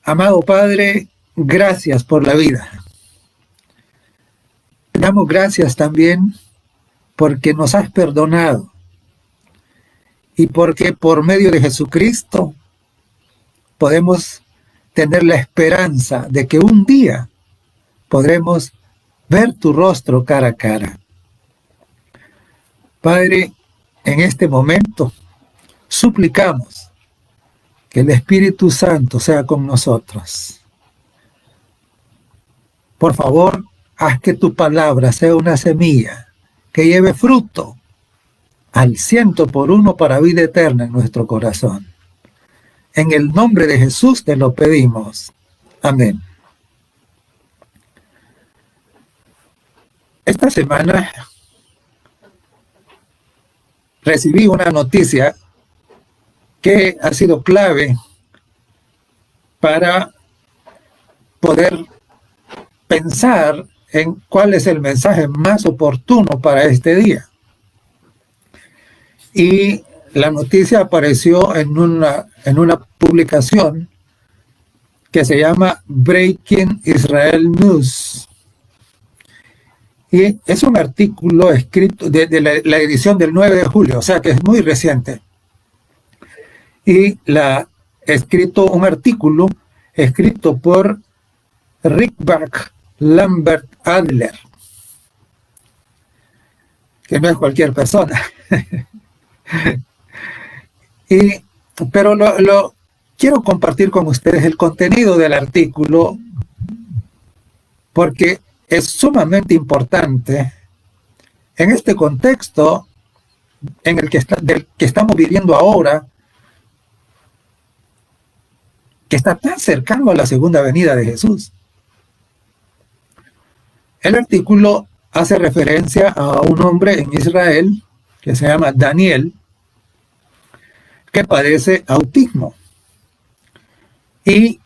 Amado Padre, gracias por la vida. Damos gracias también porque nos has perdonado y porque por medio de Jesucristo podemos tener la esperanza de que un día podremos ver tu rostro cara a cara. Padre, en este momento suplicamos que el Espíritu Santo sea con nosotros. Por favor, haz que tu palabra sea una semilla que lleve fruto al 100 por 1 para vida eterna en nuestro corazón. En el nombre de Jesús te lo pedimos. Amén. Esta semana recibí una noticia que ha sido clave para poder pensar en cuál es el mensaje más oportuno para este día. Y la noticia apareció en una publicación que se llama Breaking Israel News. Y es un artículo escrito de la edición del 9 de julio, o sea que es muy reciente. Y un artículo escrito por Rickback Lambert Adler, que no es cualquier persona. Pero quiero compartir con ustedes el contenido del artículo porque es sumamente importante en este contexto en el del que estamos viviendo ahora, que está tan cercano a la segunda venida de Jesús. El artículo hace referencia a un hombre en Israel que se llama Daniel, que padece autismo y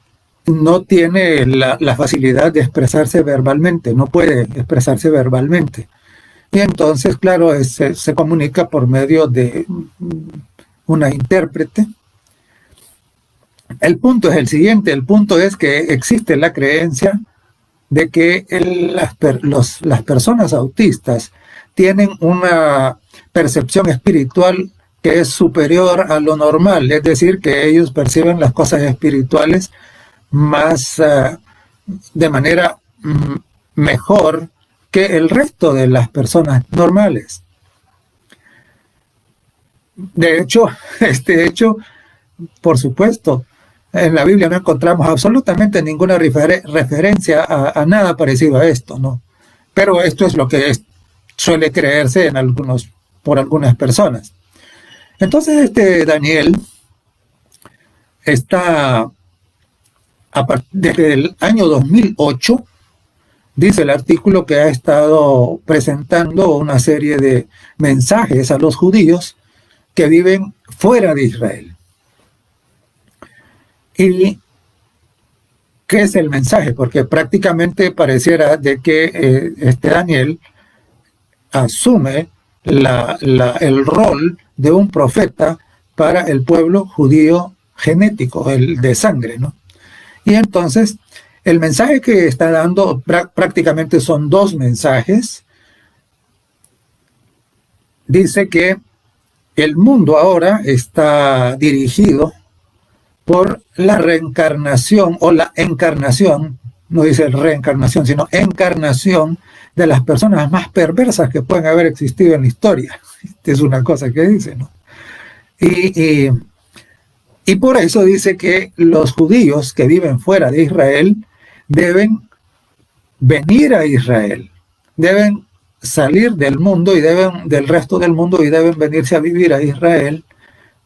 no tiene la facilidad de expresarse verbalmente, no puede expresarse verbalmente. Y entonces, claro, se comunica por medio de una intérprete. El punto es el siguiente, el punto es que existe la creencia de que las personas autistas tienen una percepción espiritual que es superior a lo normal, es decir, que ellos perciben las cosas espirituales más de manera mejor que el resto de las personas normales. De hecho, por supuesto, en la Biblia no encontramos absolutamente ninguna referencia a nada parecido a esto, ¿no? Pero esto es lo que suele creerse por algunas personas. Entonces, Daniel está, desde el año 2008, dice el artículo, que ha estado presentando una serie de mensajes a los judíos que viven fuera de Israel. ¿Y qué es el mensaje? Porque prácticamente pareciera de que Daniel asume el rol de un profeta para el pueblo judío genético, el de sangre, ¿no? Y entonces, el mensaje que está dando prácticamente son dos mensajes. Dice que el mundo ahora está dirigido por la reencarnación o la encarnación, no dice reencarnación, sino encarnación de las personas más perversas que pueden haber existido en la historia. Esta es una cosa que dice, ¿no? Y por eso dice que los judíos que viven fuera de Israel deben venir a Israel, deben salir del mundo del resto del mundo y deben venirse a vivir a Israel.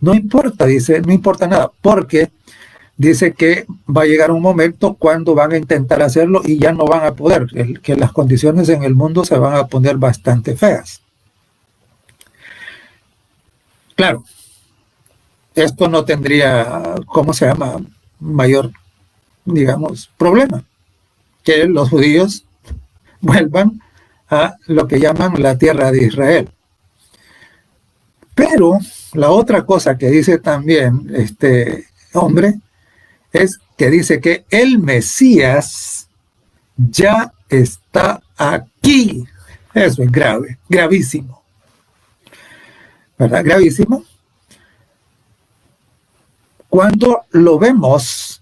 No importa, dice, no importa nada, porque dice que va a llegar un momento cuando van a intentar hacerlo y ya no van a poder, que las condiciones en el mundo se van a poner bastante feas. Claro, esto no tendría, mayor, problema, que los judíos vuelvan a lo que llaman la tierra de Israel. Pero la otra cosa que dice también este hombre es que dice que el Mesías ya está aquí. Eso es grave, gravísimo. ¿Verdad? Gravísimo. Cuando lo vemos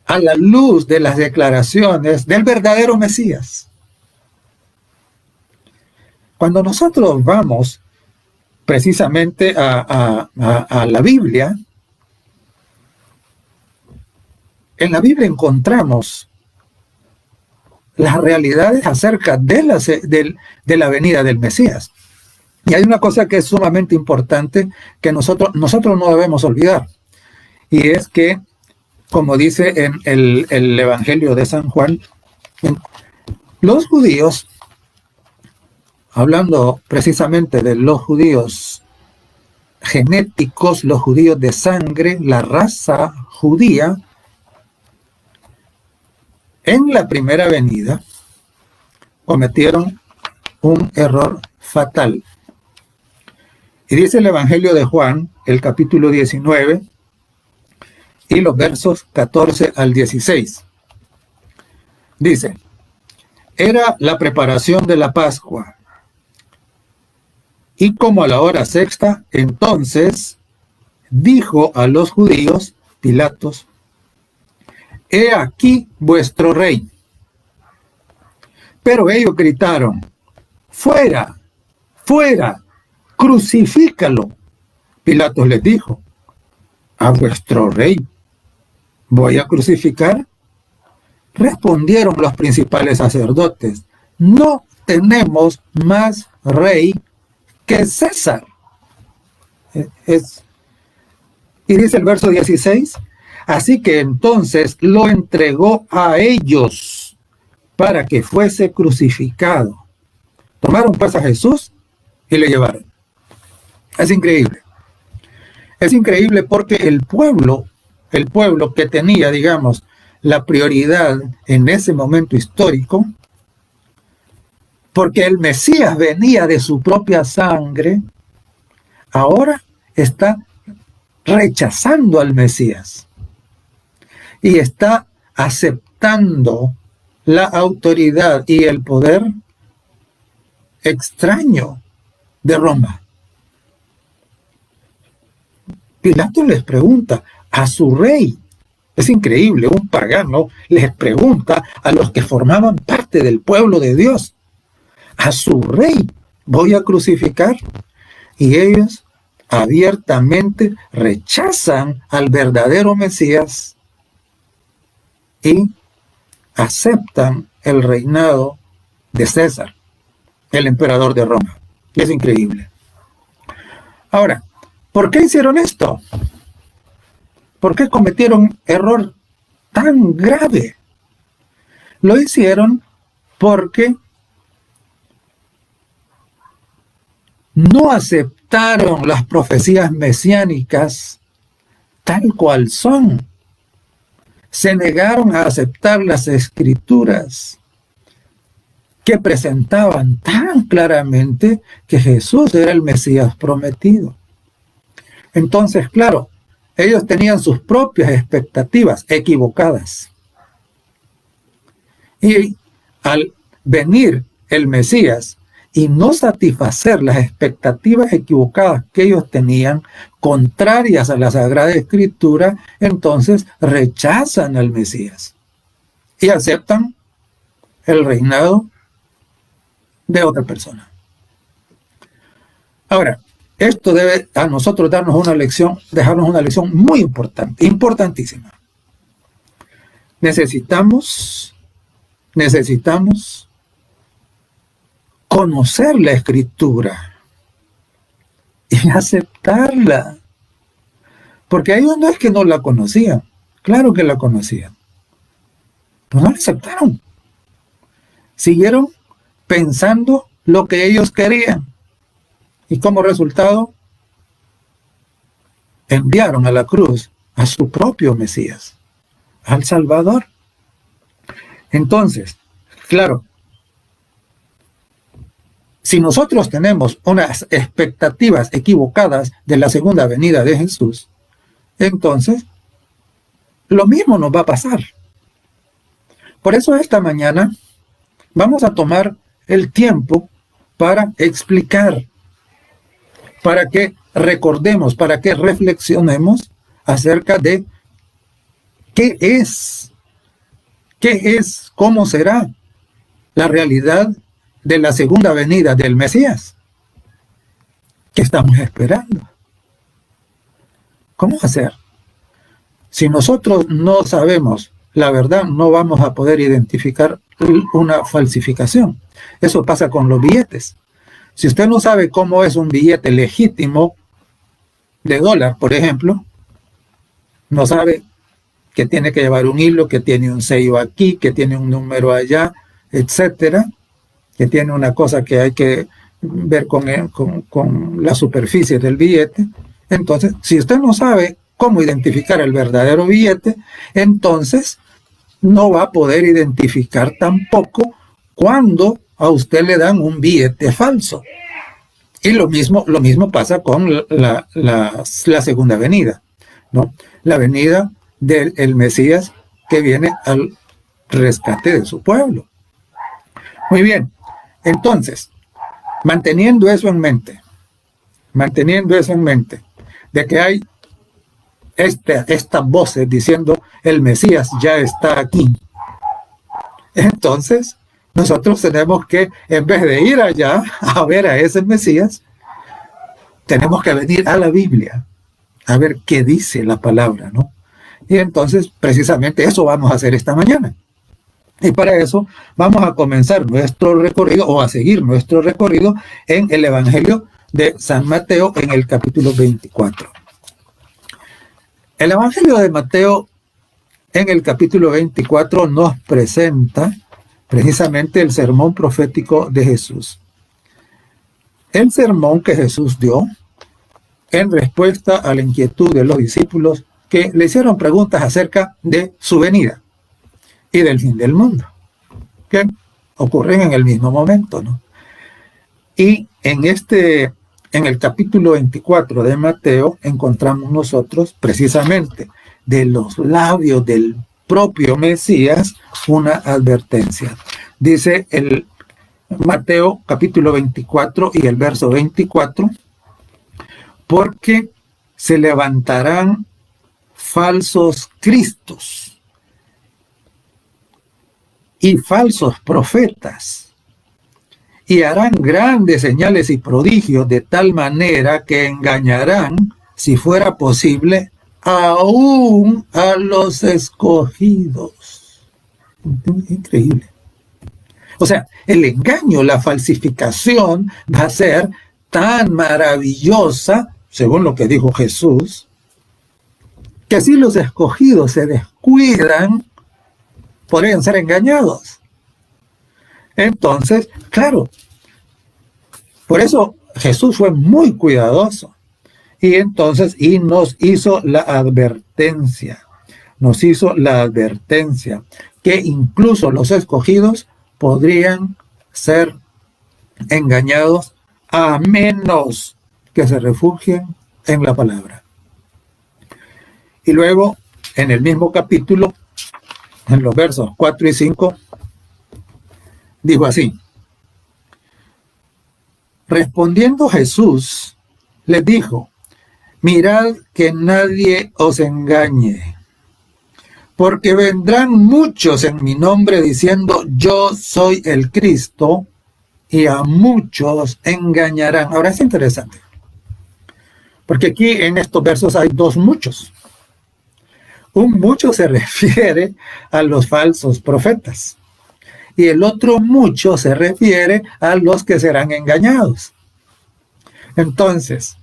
a la luz de las declaraciones del verdadero Mesías. Cuando nosotros vamos precisamente a la Biblia, en la Biblia encontramos las realidades acerca de la venida del Mesías. Y hay una cosa que es sumamente importante que nosotros no debemos olvidar. Y es que, como dice en el Evangelio de San Juan, los judíos, hablando precisamente de los judíos genéticos, los judíos de sangre, la raza judía, en la primera venida cometieron un error fatal. Y dice el Evangelio de Juan, el capítulo 19, y los versos 14 al 16. Dice, era la preparación de la Pascua, y como a la hora sexta, entonces dijo a los judíos, Pilatos, he aquí vuestro rey. Pero ellos gritaron, fuera, fuera, crucifícalo. Pilatos les dijo, ¿a vuestro rey voy a crucificar? Respondieron los principales sacerdotes, no tenemos más rey que César. Y dice el verso 16, así que entonces lo entregó a ellos para que fuese crucificado. Tomaron pues a Jesús y le llevaron. Es increíble. Es increíble porque el pueblo que tenía, digamos, la prioridad en ese momento histórico, porque el Mesías venía de su propia sangre, ahora está rechazando al Mesías y está aceptando la autoridad y el poder extraño de Roma. Pilato les pregunta a su rey. Es increíble, un pagano les pregunta a los que formaban parte del pueblo de Dios, a su rey voy a crucificar. Y ellos abiertamente rechazan al verdadero Mesías y aceptan el reinado de César, el emperador de Roma. Es increíble. Ahora, ¿por qué hicieron esto? ¿Por qué cometieron error tan grave? Lo hicieron porque no aceptaron las profecías mesiánicas tal cual son. Se negaron a aceptar las escrituras que presentaban tan claramente que Jesús era el Mesías prometido. Entonces, claro, ellos tenían sus propias expectativas equivocadas. Y al venir el Mesías y no satisfacer las expectativas equivocadas que ellos tenían, contrarias a la Sagrada Escritura, entonces rechazan al Mesías y aceptan el reinado de otra persona. Ahora, esto debe a nosotros darnos una lección, dejarnos una lección muy importante, importantísima. Necesitamos conocer la Escritura y aceptarla. Porque ellos no es que no la conocían, claro que la conocían, pero no la aceptaron. Siguieron pensando lo que ellos querían. Y como resultado, enviaron a la cruz a su propio Mesías, al Salvador. Entonces, claro, si nosotros tenemos unas expectativas equivocadas de la segunda venida de Jesús, entonces lo mismo nos va a pasar. Por eso esta mañana vamos a tomar el tiempo para explicar, para que recordemos, para que reflexionemos acerca de qué es, cómo será la realidad de la segunda venida del Mesías. ¿Qué estamos esperando? ¿Cómo hacer? Si nosotros no sabemos la verdad, no vamos a poder identificar una falsificación. Eso pasa con los billetes. Si usted no sabe cómo es un billete legítimo de dólar, por ejemplo, no sabe que tiene que llevar un hilo, que tiene un sello aquí, que tiene un número allá, etcétera, que tiene una cosa que hay que ver con la superficie del billete. Entonces, si usted no sabe cómo identificar el verdadero billete, entonces no va a poder identificar tampoco cuando a usted le dan un billete falso. Y lo mismo pasa con la segunda venida, ¿no? La venida del Mesías que viene al rescate de su pueblo. Muy bien, entonces, manteniendo eso en mente, de que hay estas voces diciendo el Mesías ya está aquí, entonces nosotros tenemos que, en vez de ir allá a ver a ese Mesías, tenemos que venir a la Biblia a ver qué dice la palabra, ¿no? Y entonces precisamente eso vamos a hacer esta mañana. Y para eso vamos a comenzar nuestro recorrido, o a seguir nuestro recorrido en el Evangelio de San Mateo, en el capítulo 24. El Evangelio de Mateo, en el capítulo 24, nos presenta precisamente el sermón profético de Jesús. El sermón que Jesús dio en respuesta a la inquietud de los discípulos que le hicieron preguntas acerca de su venida y del fin del mundo, que ocurren en el mismo momento, ¿no? Y en el capítulo 24 de Mateo encontramos nosotros precisamente de los labios del propio Mesías una advertencia. Dice el Mateo capítulo 24 y el verso 24, porque se levantarán falsos cristos y falsos profetas, y harán grandes señales y prodigios de tal manera que engañarán, si fuera posible, aún a los escogidos. Increíble. O sea, el engaño, la falsificación va a ser tan maravillosa, según lo que dijo Jesús, que si los escogidos se descuidan, podrían ser engañados. Entonces, claro, por eso Jesús fue muy cuidadoso. Y entonces, nos hizo la advertencia. Nos hizo la advertencia que incluso los escogidos podrían ser engañados, a menos que se refugien en la palabra. Y luego, en el mismo capítulo, en los versos 4 y 5, dijo así: respondiendo Jesús, les dijo: mirad que nadie os engañe, porque vendrán muchos en mi nombre diciendo yo soy el Cristo, y a muchos engañarán. Ahora es interesante, porque aquí en estos versos hay dos muchos. Un mucho se refiere a los falsos profetas, y el otro mucho se refiere a los que serán engañados. Entonces,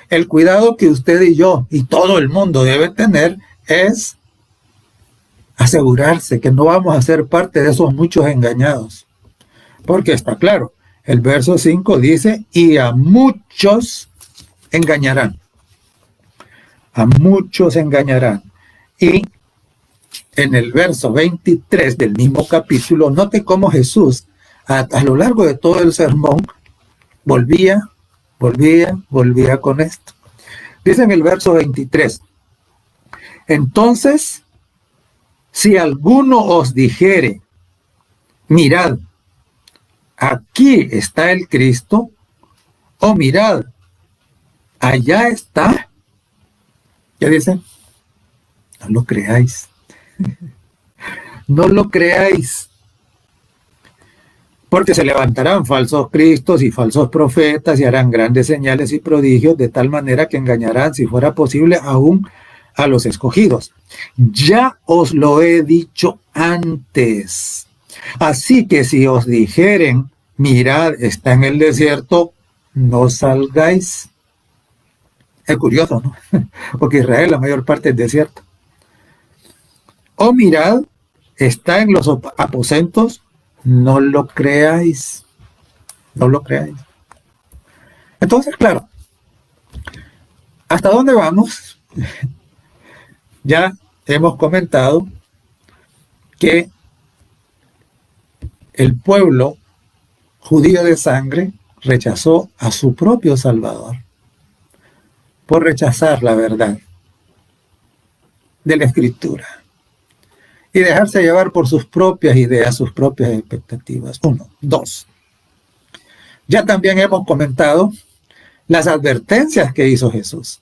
el cuidado que usted y yo y todo el mundo debe tener es asegurarse que no vamos a ser parte de esos muchos engañados. Porque está claro, el verso 5 dice, y a muchos engañarán. A muchos engañarán. Y en el verso 23 del mismo capítulo, note cómo Jesús, a lo largo de todo el sermón, volvía con esto. Dice en el verso 23, entonces Si alguno os dijere, mirad, aquí está el Cristo, o mirad, allá está, ¿qué dice? No lo creáis. No lo creáis. Porque se levantarán falsos cristos y falsos profetas y harán grandes señales y prodigios de tal manera que engañarán, si fuera posible, aún a los escogidos. Ya os lo he dicho antes. Así que si os dijeren, mirad, está en el desierto, no salgáis. Es curioso, ¿no? Porque Israel la mayor parte es desierto. O mirad, está en los aposentos, no lo creáis. No lo creáis. Entonces, claro, ¿hasta dónde vamos? Ya hemos comentado que el pueblo judío de sangre rechazó a su propio Salvador por rechazar la verdad de la Escritura y dejarse llevar por sus propias ideas, sus propias expectativas. 1. 2. Ya también hemos comentado las advertencias que hizo Jesús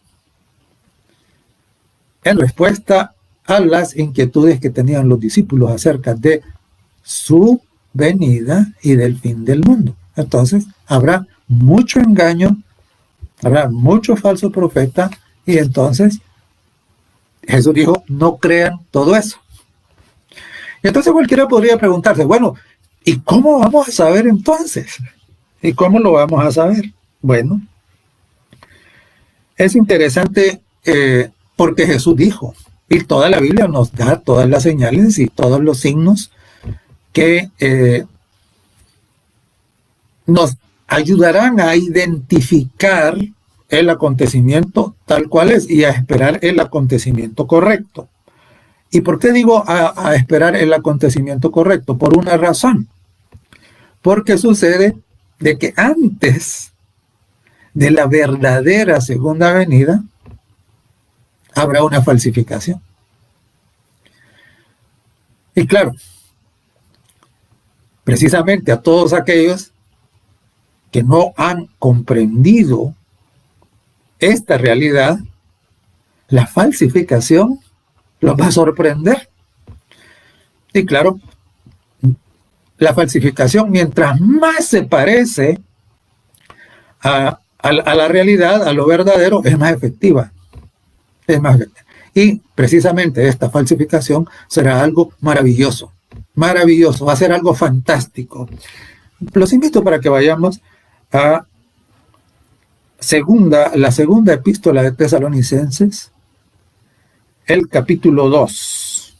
en respuesta a las inquietudes que tenían los discípulos acerca de su venida y del fin del mundo. Entonces, habrá mucho engaño, habrá mucho falso profeta, y entonces Jesús dijo, no crean todo eso. Y entonces cualquiera podría preguntarse, bueno, ¿y cómo vamos a saber entonces? ¿Y cómo lo vamos a saber? Bueno, es interesante porque Jesús dijo, y toda la Biblia nos da todas las señales y todos los signos que nos ayudarán a identificar el acontecimiento tal cual es y a esperar el acontecimiento correcto. ¿Y por qué digo a esperar el acontecimiento correcto? Por una razón. Porque sucede de que antes de la verdadera segunda venida habrá una falsificación. Y claro, precisamente a todos aquellos que no han comprendido esta realidad, la falsificación los va a sorprender. Y claro, la falsificación, mientras más se parece a la realidad, a lo verdadero, es más efectiva. Es más efectiva. Y precisamente esta falsificación será algo maravilloso. Maravilloso, va a ser algo fantástico. Los invito para que vayamos a la segunda epístola de Tesalonicenses, el capítulo 2.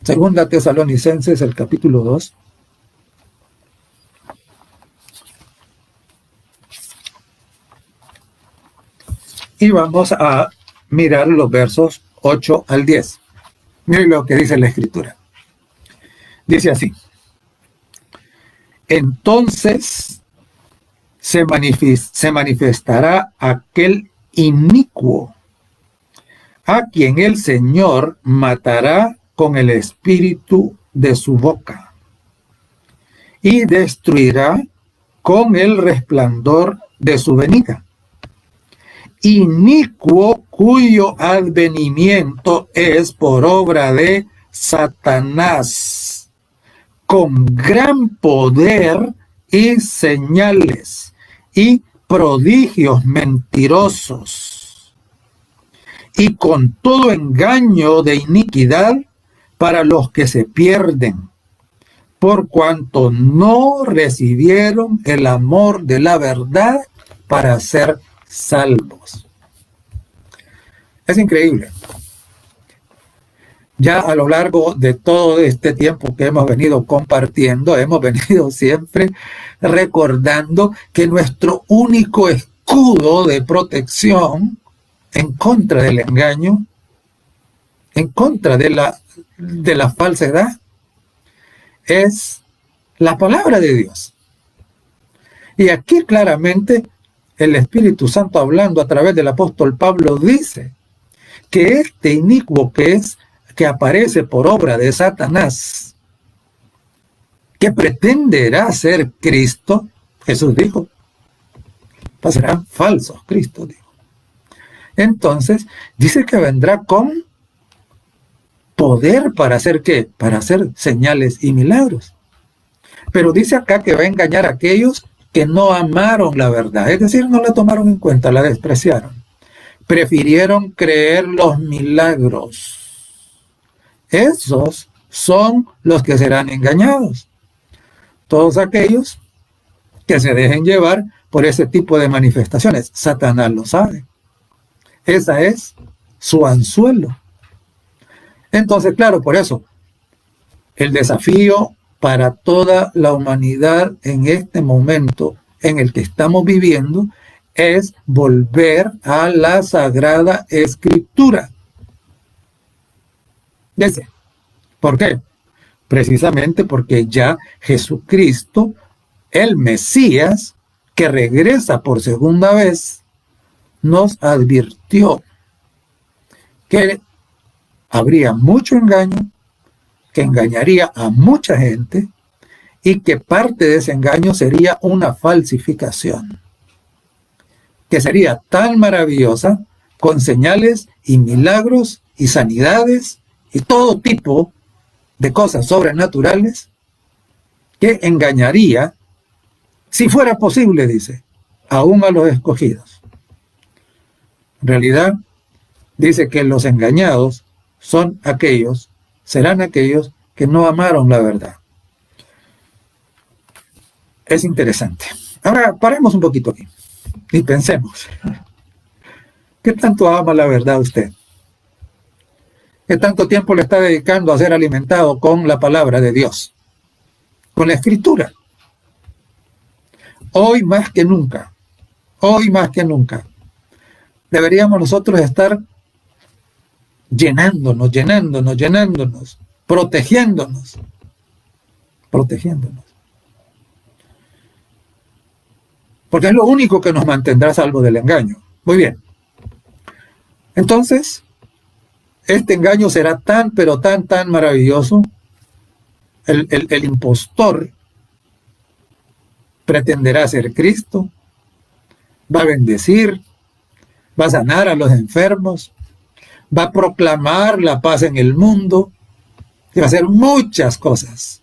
Segunda Tesalonicenses, el capítulo 2. Y vamos a mirar los versos 8 al 10. Miren lo que dice la Escritura. Dice así: entonces se manifestará aquel inicuo, a quien el Señor matará con el espíritu de su boca, y destruirá con el resplandor de su venida. Inicuo, cuyo advenimiento es por obra de Satanás, con gran poder y señales y prodigios mentirosos, y con todo engaño de iniquidad para los que se pierden, por cuanto no recibieron el amor de la verdad para ser salvos. Es increíble. Ya a lo largo de todo este tiempo que hemos venido compartiendo, hemos venido siempre recordando que nuestro único escudo de protección en contra del engaño, en contra de la falsedad, es la palabra de Dios. Y aquí claramente el Espíritu Santo, hablando a través del apóstol Pablo, dice que este inicuo, que es que aparece por obra de Satanás, que pretenderá ser Cristo, Jesús dijo, serán falsos Cristo, dijo. Entonces, dice que vendrá con poder para hacer ¿qué? Para hacer señales y milagros. Pero dice acá que va a engañar a aquellos que no amaron la verdad, es decir, no la tomaron en cuenta, la despreciaron. Prefirieron creer los milagros. Esos son los que serán engañados. Todos aquellos que se dejen llevar por ese tipo de manifestaciones. Satanás lo sabe. Esa es su anzuelo. Entonces, claro, por eso, el desafío para toda la humanidad en este momento en el que estamos viviendo es volver a la Sagrada Escritura. ¿Por qué? Precisamente porque ya Jesucristo, el Mesías, que regresa por segunda vez, nos advirtió que habría mucho engaño, que engañaría a mucha gente y que parte de ese engaño sería una falsificación, que sería tan maravillosa, con señales y milagros y sanidades y todo tipo de cosas sobrenaturales, que engañaría, si fuera posible, dice, aún a los escogidos. En realidad, dice que los engañados serán aquellos que no amaron la verdad. Es interesante. Ahora, paremos un poquito aquí y pensemos. ¿Qué tanto ama la verdad usted? ¿Qué tanto tiempo le está dedicando a ser alimentado con la palabra de Dios? Con la Escritura. Hoy más que nunca, deberíamos nosotros estar llenándonos, protegiéndonos. Porque es lo único que nos mantendrá salvo del engaño. Muy bien. Entonces, este engaño será tan maravilloso. El impostor pretenderá ser Cristo, va a bendecir, va a sanar a los enfermos, va a proclamar la paz en el mundo, y va a hacer muchas cosas.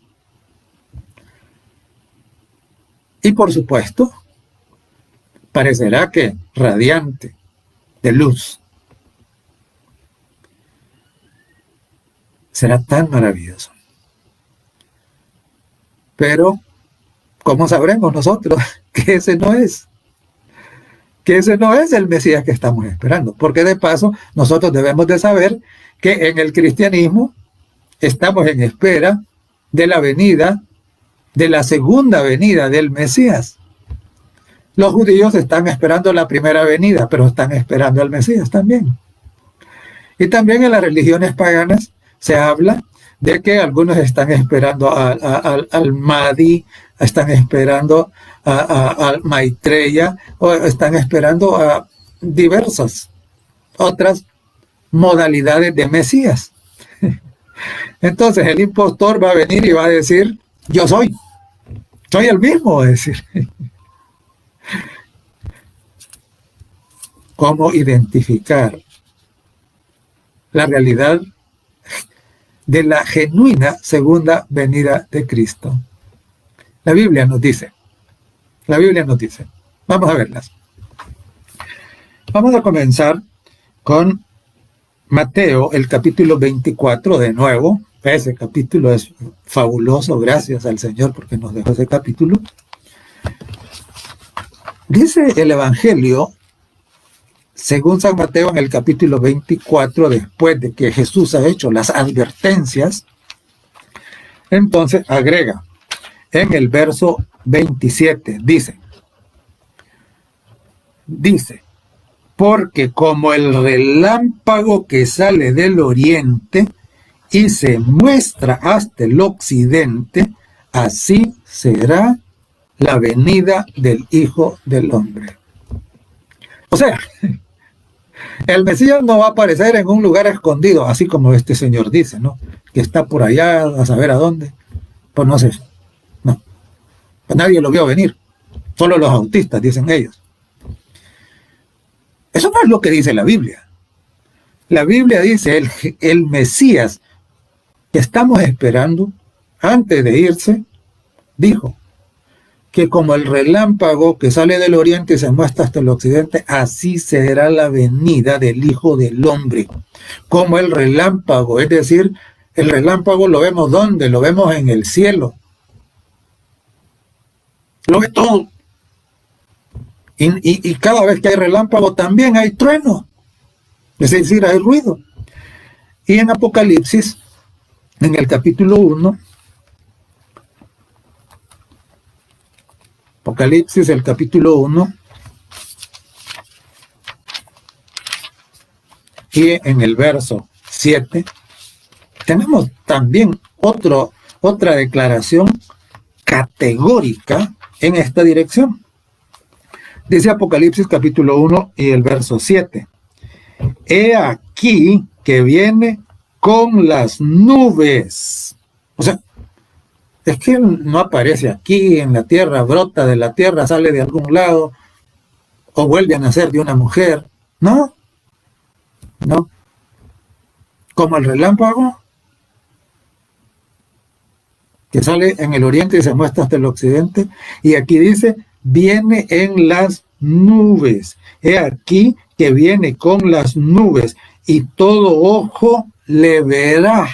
Y por supuesto, parecerá que radiante, de luz. Será tan maravilloso. Pero, ¿cómo sabremos nosotros que ese no es? Que ese no es el Mesías que estamos esperando. Porque de paso, nosotros debemos de saber que en el cristianismo estamos en espera de la venida, de la segunda venida del Mesías. Los judíos están esperando la primera venida, pero están esperando al Mesías también. Y también en las religiones paganas se habla de que algunos están esperando al Mahdi, están esperando al Maitreya, o están esperando a diversas otras modalidades de Mesías. Entonces el impostor va a venir y va a decir, yo soy el mismo, va a decir. ¿Cómo identificar la realidad de la genuina segunda venida de Cristo? La Biblia nos dice. Vamos a verlas. Vamos a comenzar con Mateo, el capítulo 24 de nuevo. Ese capítulo es fabuloso, gracias al Señor porque nos dejó ese capítulo. Dice el Evangelio, según San Mateo, en el capítulo 24, después de que Jesús ha hecho las advertencias, entonces agrega en el verso 27, dice, porque como el relámpago que sale del oriente y se muestra hasta el occidente, así será la venida del Hijo del Hombre. O sea, El Mesías no va a aparecer en un lugar escondido, así como este señor dice, ¿no? Que está por allá a saber a dónde. Pues no sé, no. Pues nadie lo vio venir. Solo los autistas, dicen ellos. Eso no es lo que dice la Biblia. La Biblia dice, el Mesías que estamos esperando, antes de irse, dijo que como el relámpago que sale del oriente y se muestra hasta el occidente, así será la venida del Hijo del Hombre. Como el relámpago, es decir, el relámpago lo vemos ¿dónde? Lo vemos en el cielo. Lo ve todo. Y cada vez que hay relámpago también hay trueno. Es decir, hay ruido. Y en Apocalipsis, en el capítulo 1, Apocalipsis, el capítulo 1, y en el verso 7, tenemos también otra declaración categórica en esta dirección. Dice Apocalipsis capítulo 1 y el verso 7. He aquí que viene con las nubes. O sea, es que no aparece aquí en la tierra, brota de la tierra, sale de algún lado, o vuelve a nacer de una mujer. No, no. Como el relámpago que sale en el oriente y se muestra hasta el occidente. Y aquí dice, viene en las nubes. He aquí que viene con las nubes y todo ojo le verá.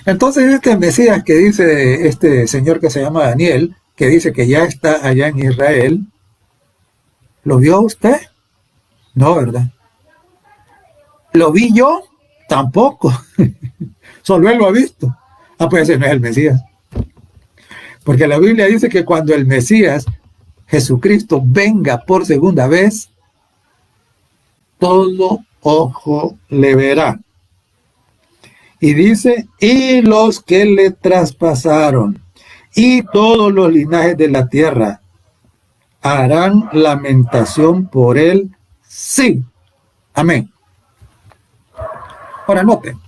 Entonces este Mesías que dice este señor que se llama Daniel, que dice que ya está allá en Israel, ¿lo vio usted? No, ¿verdad? ¿Lo vi yo? Tampoco. Solo él lo ha visto. Ah, pues ese no es el Mesías. Porque la Biblia dice que cuando el Mesías, Jesucristo, venga por segunda vez, todo ojo le verá. Y dice, y los que le traspasaron, y todos los linajes de la tierra, harán lamentación por él, sí. Amén. Ahora noten,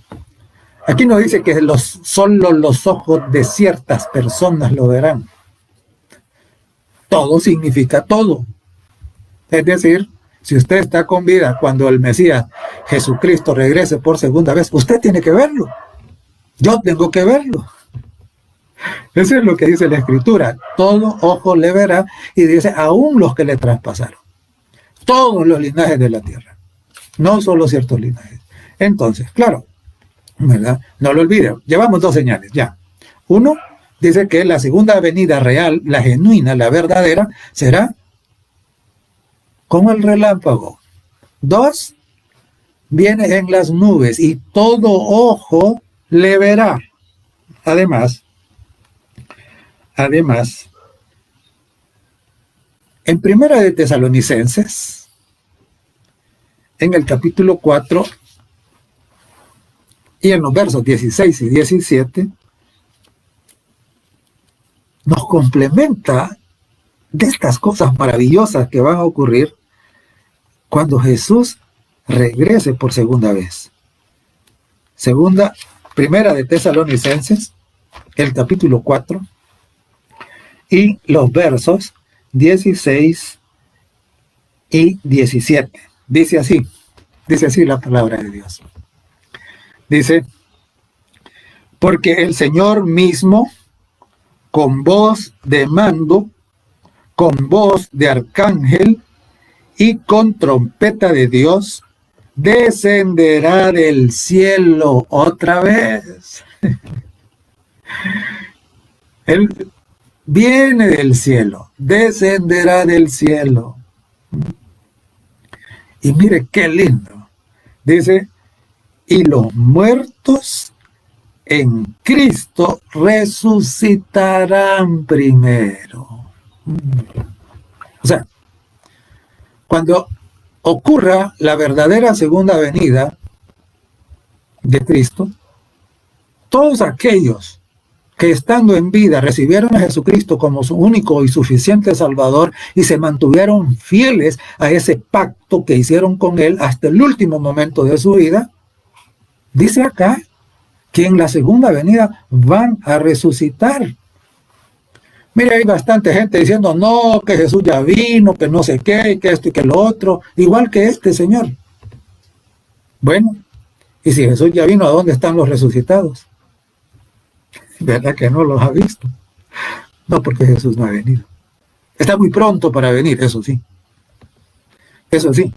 aquí no dice que solo los ojos de ciertas personas lo verán. Todo significa todo. Es decir, si usted está con vida cuando el Mesías Jesucristo regrese por segunda vez, usted tiene que verlo. Yo tengo que verlo. Eso es lo que dice la Escritura. Todo ojo le verá, y dice, aún los que le traspasaron. Todos los linajes de la tierra. No solo ciertos linajes. Entonces, claro, ¿verdad? No lo olvide. Llevamos dos señales ya. Uno, dice que la segunda venida real, la genuina, la verdadera, será con el relámpago. Dos, viene en las nubes y todo ojo le verá. Además, en Primera de Tesalonicenses, en el capítulo 4 y en los versos 16 y 17, nos complementa de estas cosas maravillosas que van a ocurrir cuando Jesús regrese por segunda vez. Primera de Tesalonicenses, el capítulo 4 y los versos 16 y 17. Dice así la palabra de Dios. Dice, porque el Señor mismo, con voz de mando, con voz de arcángel y con trompeta de Dios, descenderá del cielo otra vez. Él viene del cielo, descenderá del cielo. Y mire qué lindo. Dice, y los muertos en Cristo resucitarán primero. O sea, cuando ocurra la verdadera segunda venida de Cristo, todos aquellos que estando en vida recibieron a Jesucristo como su único y suficiente Salvador y se mantuvieron fieles a ese pacto que hicieron con Él hasta el último momento de su vida, dice acá que en la segunda venida van a resucitar. Mire, hay bastante gente diciendo, no, que Jesús ya vino, que no sé qué, que esto y que lo otro, igual que este señor. Bueno, y si Jesús ya vino, ¿a dónde están los resucitados? ¿Verdad que no los ha visto? No, porque Jesús no ha venido. Está muy pronto para venir, eso sí. Eso sí.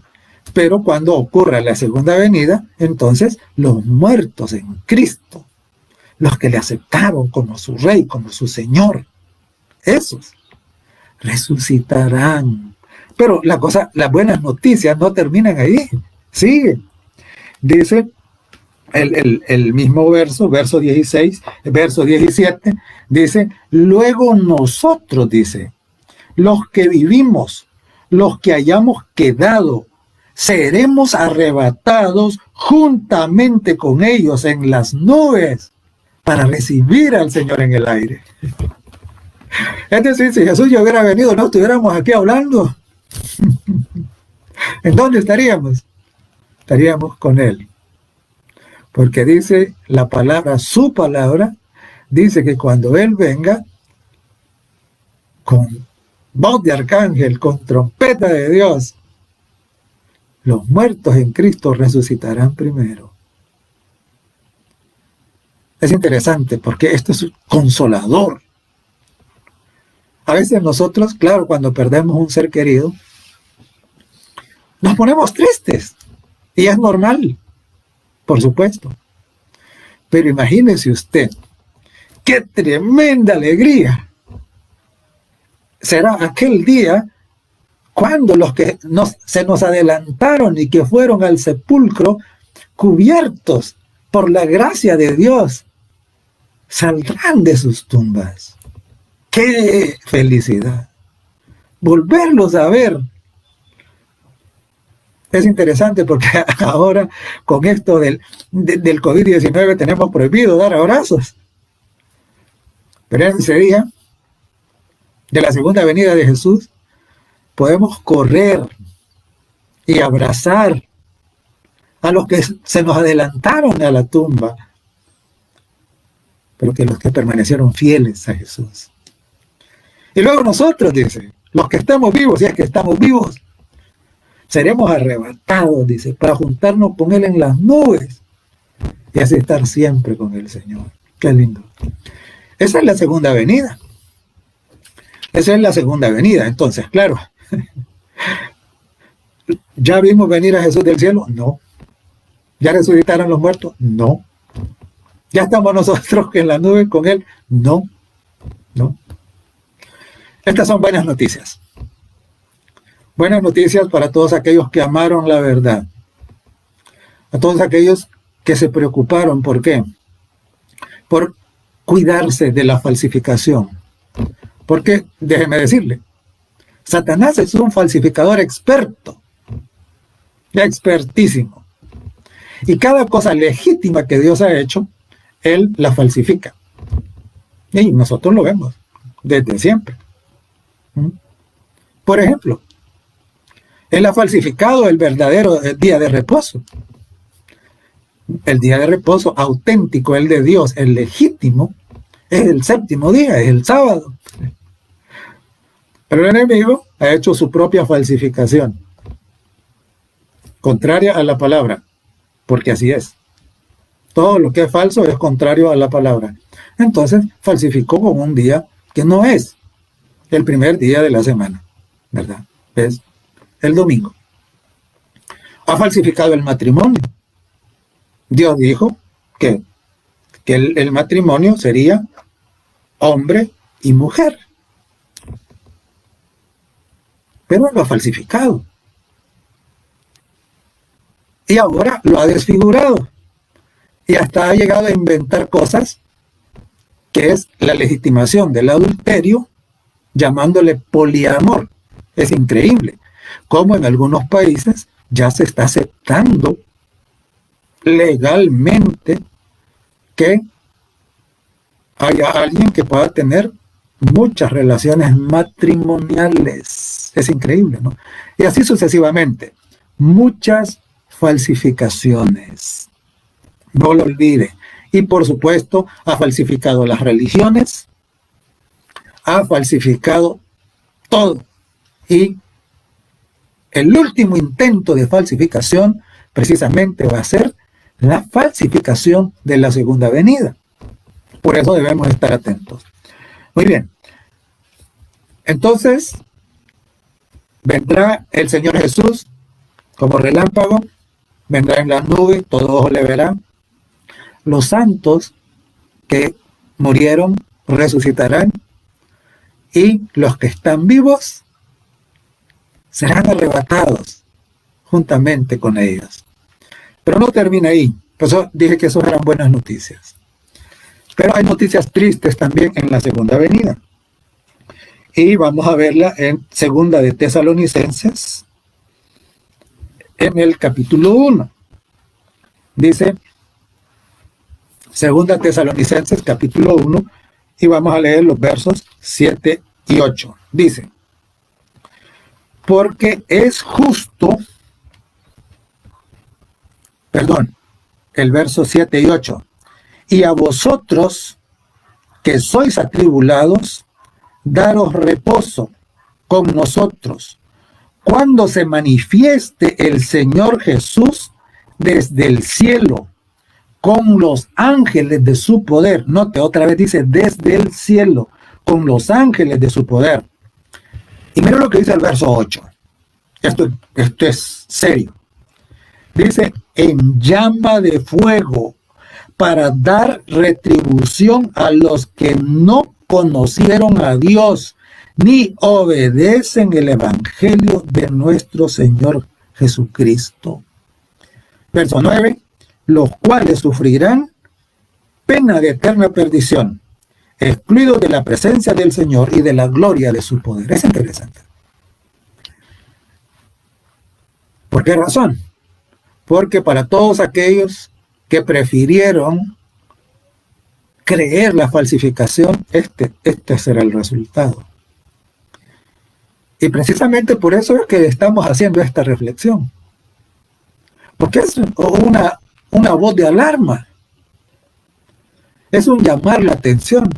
Pero cuando ocurra la segunda venida, entonces los muertos en Cristo, los que le aceptaron como su Rey, como su Señor, esos resucitarán. Pero las buenas noticias no terminan ahí. Sigue. Dice el mismo verso 16, verso 17, dice, luego nosotros, dice, los que vivimos, los que hayamos quedado, seremos arrebatados juntamente con ellos en las nubes para recibir al Señor en el aire. Es decir, si Jesús ya hubiera venido, no estuviéramos aquí hablando. ¿En dónde estaríamos? Estaríamos con Él. Porque dice la palabra, su palabra, dice que cuando Él venga, con voz de arcángel, con trompeta de Dios, los muertos en Cristo resucitarán primero. Es interesante porque esto es consolador. A veces nosotros, claro, cuando perdemos un ser querido, nos ponemos tristes. Y es normal, por supuesto. Pero imagínese usted, qué tremenda alegría será aquel día cuando los que se nos adelantaron y que fueron al sepulcro cubiertos por la gracia de Dios, saldrán de sus tumbas. ¡Qué felicidad! Volverlos a ver. Es interesante porque ahora con esto del COVID-19 tenemos prohibido dar abrazos. Pero en ese día de la segunda venida de Jesús podemos correr y abrazar a los que se nos adelantaron a la tumba, pero que los que permanecieron fieles a Jesús. Y luego nosotros, dice, los que estamos vivos, si es que estamos vivos, seremos arrebatados, dice, para juntarnos con Él en las nubes y así estar siempre con el Señor. Qué lindo. Esa es la segunda venida. Esa es la segunda venida. Entonces, claro, ¿ya vimos venir a Jesús del cielo? No. ¿Ya resucitaron los muertos? No. ¿Ya estamos nosotros en la nube con Él? No. No. Estas son buenas noticias. Buenas noticias para todos aquellos que amaron la verdad. A todos aquellos que se preocuparon. ¿Por qué? Por cuidarse de la falsificación. Porque, déjeme decirle, Satanás es un falsificador experto. Expertísimo. Y cada cosa legítima que Dios ha hecho, Él la falsifica. Y nosotros lo vemos desde siempre. Por ejemplo, Él ha falsificado el verdadero día de reposo. El día de reposo auténtico, el de Dios, el legítimo, es el séptimo día, es el sábado. Pero el enemigo ha hecho su propia falsificación, contraria a la palabra, porque así es. Todo lo que es falso es contrario a la palabra. Entonces falsificó con un día que no es el primer día de la semana, ¿verdad? Es el domingo. Ha falsificado el matrimonio. Dios dijo que el matrimonio sería hombre y mujer. Pero lo ha falsificado. Y ahora lo ha desfigurado. Y hasta ha llegado a inventar cosas que es la legitimación del adulterio, llamándole poliamor. Es increíble cómo en algunos países ya se está aceptando legalmente que haya alguien que pueda tener muchas relaciones matrimoniales. Es increíble, ¿no? Y así sucesivamente. Muchas falsificaciones. No lo olvide. Y por supuesto, ha falsificado las religiones, ha falsificado todo. Y el último intento de falsificación precisamente va a ser la falsificación de la segunda venida. Por eso debemos estar atentos. Muy bien. Entonces, vendrá el Señor Jesús como relámpago, vendrá en las nubes, todos ojos le verán. Los santos que murieron resucitarán y los que están vivos serán arrebatados juntamente con ellos. Pero no termina ahí. Por eso dije que esas eran buenas noticias. Pero hay noticias tristes también en la segunda venida. Y vamos a verla en segunda de Tesalonicenses, en el capítulo 1. Dice, segunda Tesalonicenses, capítulo 1, y vamos a leer los versos 7 y 8. Dice, porque es justo, el verso 7 y 8, y a vosotros que sois atribulados, daros reposo con nosotros, cuando se manifieste el Señor Jesús desde el cielo, con los ángeles de su poder. Note, otra vez dice, desde el cielo, con los ángeles de su poder. Y mira lo que dice el verso 8. Esto es serio. Dice, en llama de fuego, para dar retribución a los que no conocieron a Dios, ni obedecen el evangelio de nuestro Señor Jesucristo. Verso 9, los cuales sufrirán pena de eterna perdición, excluidos de la presencia del Señor y de la gloria de su poder. Es interesante. ¿Por qué razón? Porque para todos aquellos que prefirieron creer la falsificación, este será el resultado. Y precisamente por eso es que estamos haciendo esta reflexión. Porque es una voz de alarma. Es un llamar la atención.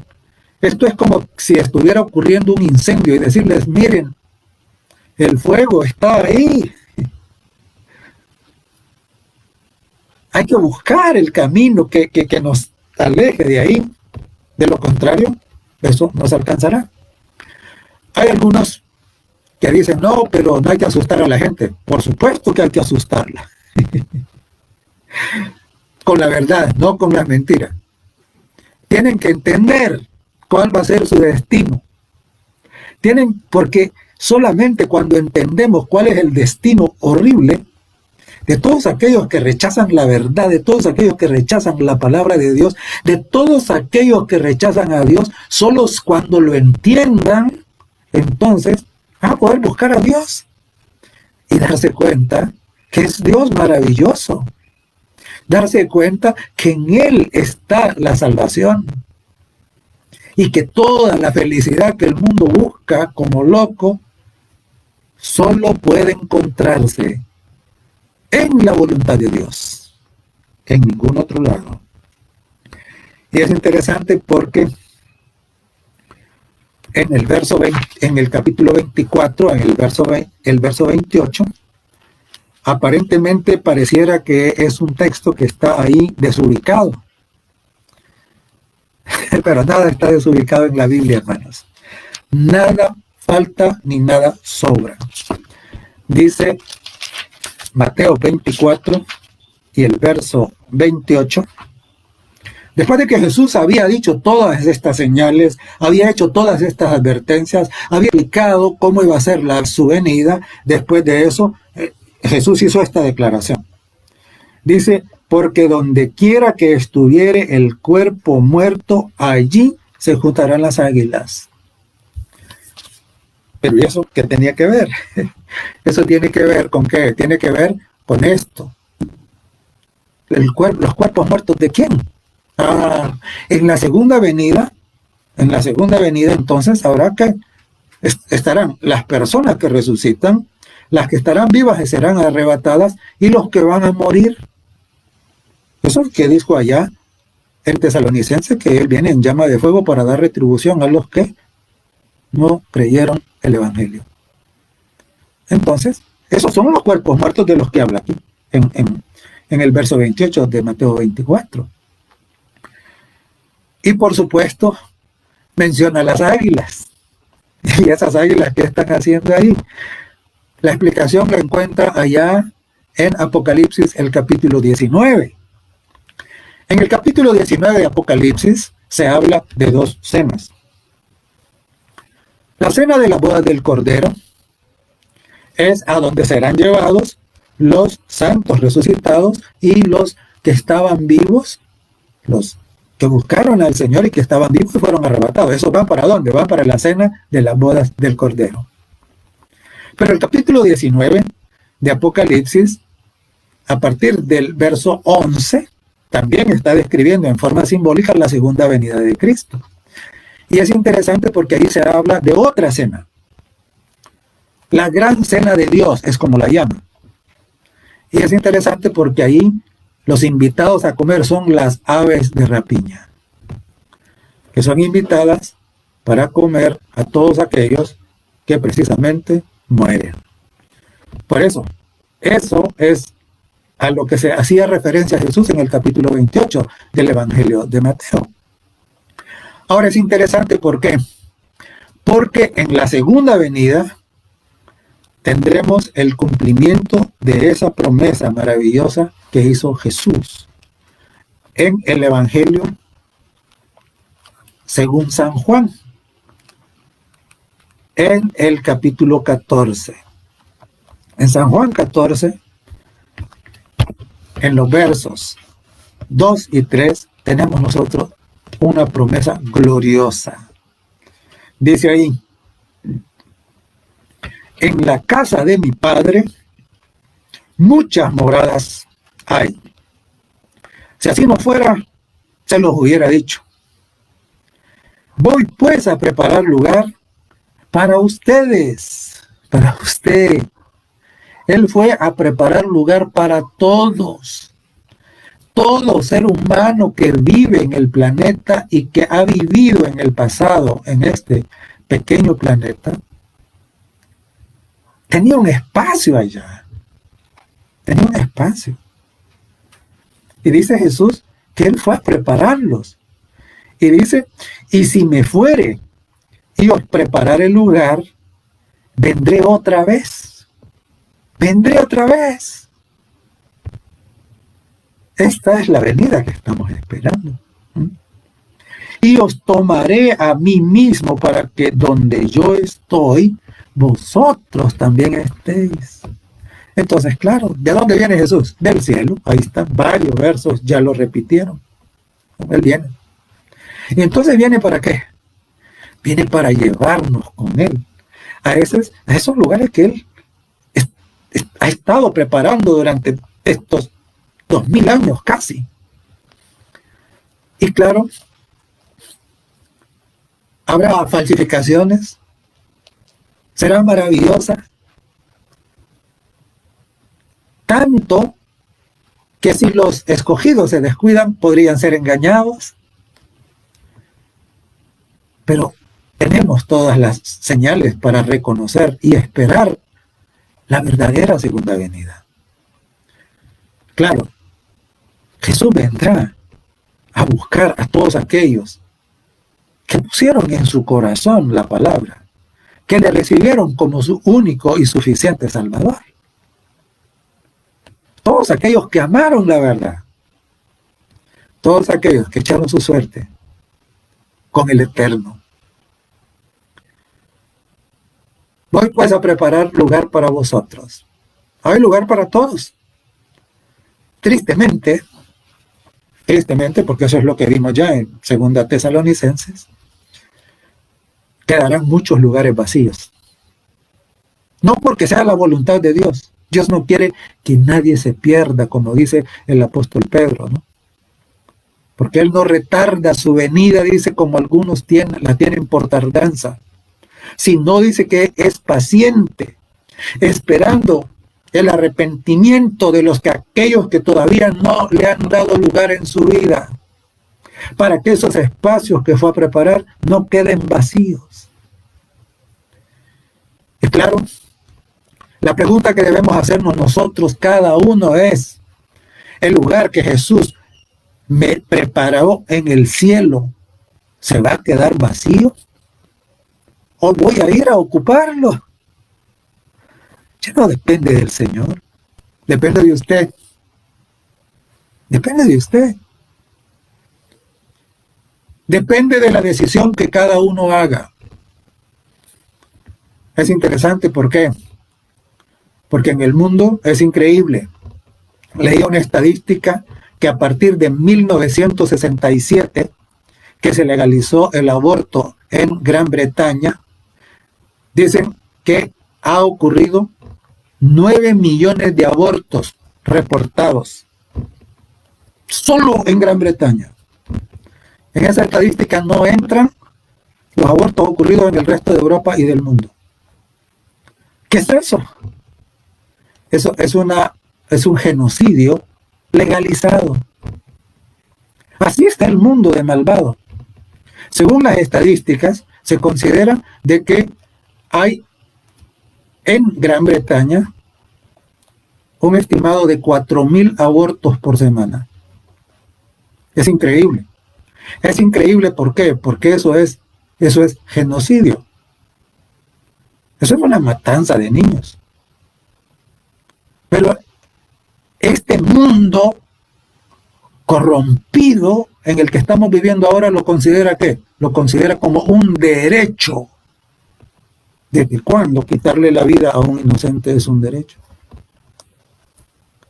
Esto es como si estuviera ocurriendo un incendio y decirles, miren, el fuego está ahí. Hay que buscar el camino que nos aleje de ahí. De lo contrario, eso no se alcanzará. Hay algunos que dicen, no, pero no hay que asustar a la gente. Por supuesto que hay que asustarla. Con la verdad, no con las mentiras. Tienen que entender cuál va a ser su destino. Porque solamente cuando entendemos cuál es el destino horrible de todos aquellos que rechazan la verdad, de todos aquellos que rechazan la palabra de Dios, de todos aquellos que rechazan a Dios, solo cuando lo entiendan, entonces van a poder buscar a Dios y darse cuenta que es Dios maravilloso, darse cuenta que en Él está la salvación y que toda la felicidad que el mundo busca como loco solo puede encontrarse en la voluntad de Dios, en ningún otro lado. Y es interesante porque en el verso 20, en el capítulo 24, en el verso 28, aparentemente pareciera que es un texto que está ahí desubicado. Pero nada está desubicado en la Biblia, hermanos. Nada falta ni nada sobra. Dice Mateo 24 y el verso 28. Después de que Jesús había dicho todas estas señales, había hecho todas estas advertencias, había explicado cómo iba a ser su venida, después de eso, Jesús hizo esta declaración. Dice, porque donde quiera que estuviere el cuerpo muerto, allí se juntarán las águilas. Pero ¿y eso qué tenía que ver? Eso tiene que ver con qué? Tiene que ver con esto. Los cuerpos muertos, ¿de quién? En la segunda venida, entonces habrá que estarán las personas que resucitan, las que estarán vivas y serán arrebatadas, y los que van a morir. Eso que dijo allá el tesalonicense, que él viene en llama de fuego para dar retribución a los que no creyeron el evangelio. Entonces, esos son los cuerpos muertos de los que habla aquí, en el verso 28 de Mateo 24. Y por supuesto, menciona las águilas. Y esas águilas, ¿qué están haciendo ahí? La explicación la encuentra allá en Apocalipsis, el capítulo 19. En el capítulo 19 de Apocalipsis se habla de dos cenas. La cena de la boda del Cordero es a donde serán llevados los santos resucitados y los que estaban vivos, los que buscaron al Señor y que estaban vivos y fueron arrebatados. ¿Eso van para dónde? Van para la cena de las bodas del Cordero. Pero el capítulo 19 de Apocalipsis, a partir del verso 11, también está describiendo en forma simbólica la segunda venida de Cristo. Y es interesante porque ahí se habla de otra cena. La gran cena de Dios es como la llaman. Y es interesante porque ahí los invitados a comer son las aves de rapiña, que son invitadas para comer a todos aquellos que precisamente mueren. Por eso es a lo que se hacía referencia a Jesús en el capítulo 28 del Evangelio de Mateo. Ahora es interesante, ¿por qué? Porque en la segunda venida tendremos el cumplimiento de esa promesa maravillosa que hizo Jesús en el Evangelio según San Juan, en el capítulo 14. En San Juan 14, en los versos 2 y 3, tenemos nosotros una promesa gloriosa. Dice ahí: en la casa de mi Padre muchas moradas hay. Si así no fuera, se los hubiera dicho. Voy pues a preparar lugar para ustedes, para usted. Él fue a preparar lugar para todos. Todo ser humano que vive en el planeta y que ha vivido en el pasado en este pequeño planeta, tenía un espacio allá. Tenía un espacio. Y dice Jesús que Él fue a prepararlos. Y dice: y si me fuere y os prepararé el lugar, vendré otra vez. Vendré otra vez. Esta es la venida que estamos esperando. Y os tomaré a mí mismo para que donde yo estoy, vosotros también estéis. Entonces, claro, ¿de dónde viene Jesús? Del cielo. Ahí están varios versos, ya lo repitieron. Él viene. Y entonces viene ¿para qué? Viene para llevarnos con Él a esos lugares que Él ha estado preparando durante estos 2000 años casi. Y claro, habrá falsificaciones, será maravillosa, tanto que si los escogidos se descuidan podrían ser engañados, pero tenemos todas las señales para reconocer y esperar la verdadera segunda venida. Claro, Jesús vendrá a buscar a todos aquellos que pusieron en su corazón la palabra, que le recibieron como su único y suficiente Salvador. Todos aquellos que amaron la verdad, todos aquellos que echaron su suerte con el Eterno. Voy pues a preparar lugar para vosotros. Hay lugar para todos. Tristemente, porque eso es lo que vimos ya en 2 Tesalonicenses, quedarán muchos lugares vacíos. No porque sea la voluntad de Dios. Dios no quiere que nadie se pierda, como dice el apóstol Pedro, ¿no? porque Él no retarda su venida, dice, como algunos la tienen por tardanza, sino dice que es paciente, esperando el arrepentimiento de aquellos que todavía no le han dado lugar en su vida, para que esos espacios que fue a preparar no queden vacíos. Y claro, la pregunta que debemos hacernos nosotros, cada uno, es: ¿el lugar que Jesús me preparó en el cielo se va a quedar vacío? ¿O voy a ir a ocuparlo? Ya no depende del Señor, depende de usted. Depende de usted. Depende de la decisión que cada uno haga. Es interesante, ¿por qué? Porque en el mundo es increíble. Leí una estadística que a partir de 1967, que se legalizó el aborto en Gran Bretaña, dicen que ha ocurrido 9 millones de abortos reportados solo en Gran Bretaña. En esa estadística no entran los abortos ocurridos en el resto de Europa y del mundo. ¿Qué es eso? Eso es un genocidio legalizado. Así está el mundo de malvado. Según las estadísticas, se considera de que hay en Gran Bretaña un estimado de 4.000 abortos por semana. Es increíble. Es increíble, ¿por qué? Porque eso es genocidio. Eso es una matanza de niños. Pero este mundo corrompido en el que estamos viviendo ahora lo considera ¿qué? Lo considera como un derecho. ¿Desde cuándo quitarle la vida a un inocente es un derecho?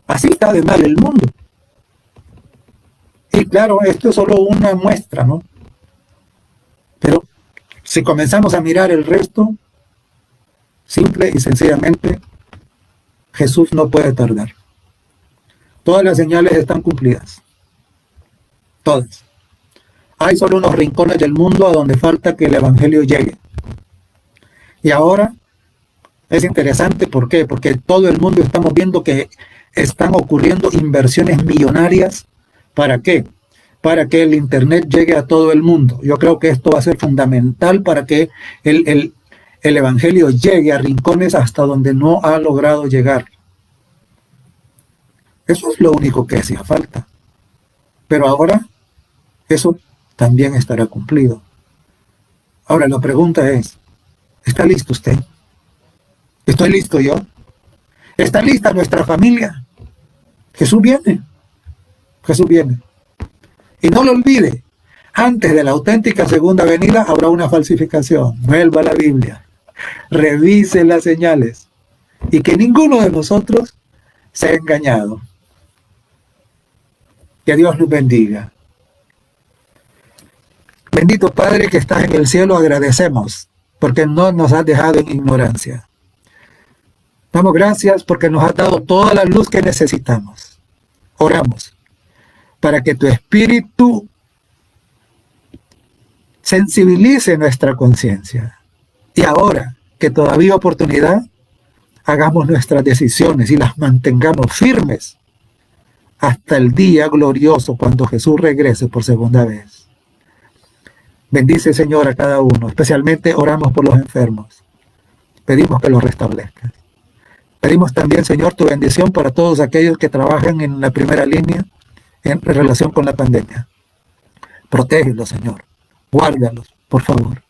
Así está de mal el mundo. Y claro, esto es solo una muestra, ¿no? Pero si comenzamos a mirar el resto, simple y sencillamente, Jesús no puede tardar. Todas las señales están cumplidas. Todas. Hay solo unos rincones del mundo a donde falta que el evangelio llegue. Y ahora es interesante, ¿por qué? Porque todo el mundo estamos viendo que están ocurriendo inversiones millonarias. ¿Para qué? Para que el Internet llegue a todo el mundo. Yo creo que esto va a ser fundamental para que el evangelio llegue a rincones hasta donde no ha logrado llegar. Eso es lo único que hacía falta. Pero ahora eso también estará cumplido. Ahora la pregunta es: ¿está listo usted? ¿Estoy listo yo? ¿Está lista nuestra familia? Jesús viene. Jesús viene. Y no lo olvide, antes de la auténtica segunda venida habrá una falsificación. Vuelva a la Biblia, revise las señales y que ninguno de nosotros sea engañado. Que Dios nos bendiga. Bendito Padre que estás en el cielo, agradecemos porque no nos has dejado en ignorancia. Damos gracias porque nos has dado toda la luz que necesitamos. Oramos para que tu Espíritu sensibilice nuestra conciencia. Y ahora que todavía hay oportunidad, hagamos nuestras decisiones y las mantengamos firmes hasta el día glorioso cuando Jesús regrese por segunda vez. Bendice, Señor, a cada uno. Especialmente oramos por los enfermos. Pedimos que los restablezcas. Pedimos también, Señor, tu bendición para todos aquellos que trabajan en la primera línea en relación con la pandemia. Protégelos, Señor. Guárdalos, por favor.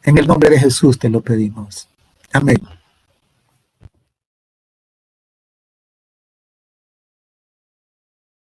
En el nombre de Jesús te lo pedimos. Amén.